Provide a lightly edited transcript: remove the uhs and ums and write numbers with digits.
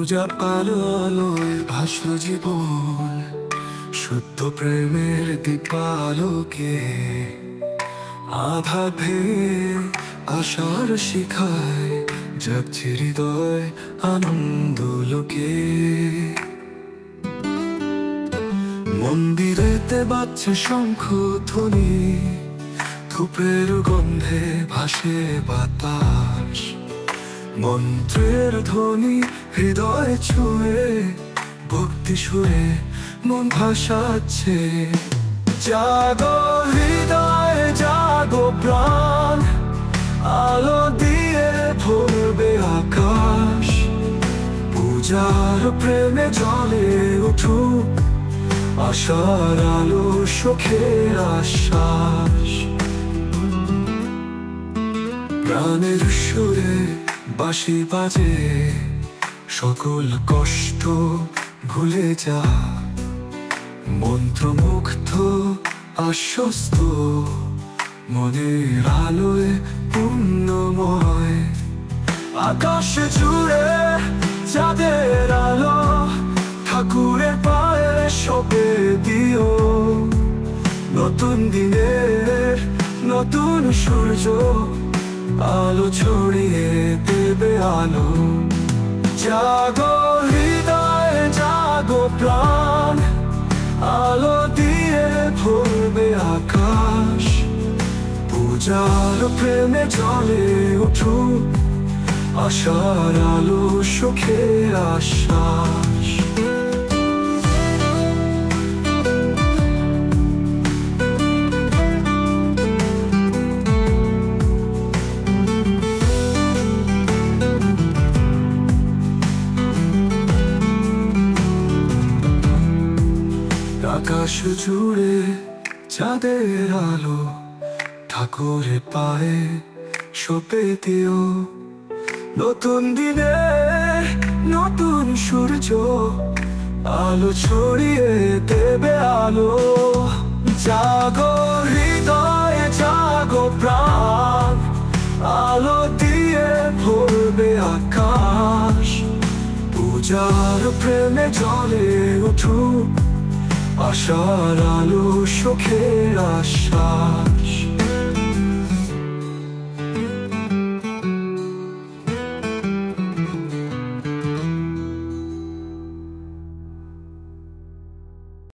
পূজা কালো আলোয় ভাসল জীবন, শুদ্ধ প্রেমের দীপালোকে। আধা ভেঙে আশার শিখায় জাগছে হৃদয় আনন্দ লোকে। মন্দিরেতে বাজছে শঙ্খ ধ্বনি, ধূপের গন্ধে ভাসে বাতাস। মন্ত্রের ধ্বনি হৃদয় ছুঁয়ে, ভক্তি সুরে মন ভাসাচ্ছে। জাগো হৃদয় জাগো প্রাণ, আলো দিয়ে ভরবে আকাশ। পূজার প্রেমে জ্বলে উঠুক আশার আলো, সুখের আশ্বাস। প্রাণের সুরে বাঁশি বাজে, সকল কষ্ট ভুলে যা। মন্ত্রমুগ্ধ আশ্বস্ত মনের আলোয় পূর্ণময়। আকাশে জুড়ে চাঁদের আলো, ঠাকুরের পায়ে শোভে দিও। নতুন দিনের নতুন সূর্য, আলো ছড়িয়ে দেবে আলো। জাগো হৃদয় জাগো প্রাণ, আলো দিয়ে ভরবে আকাশ। পূজার প্রেমে জ্বলে উঠুক আশার আলো, সুখের আশ্বাস। আকাশ জুড়ে চাঁদের আলো, ঠাকুরের পায়ে শোভে দিও। নতুন দিনে নতুন সূর্য, আলো ছড়িয়ে দেবে আলো। জাগো হৃদয় জাগো প্রাণ, আলো দিয়ে ভরবে আকাশ। পূজার প্রেমে জ্বলে উঠুক আশার আলো, সুখের আশ্বাস।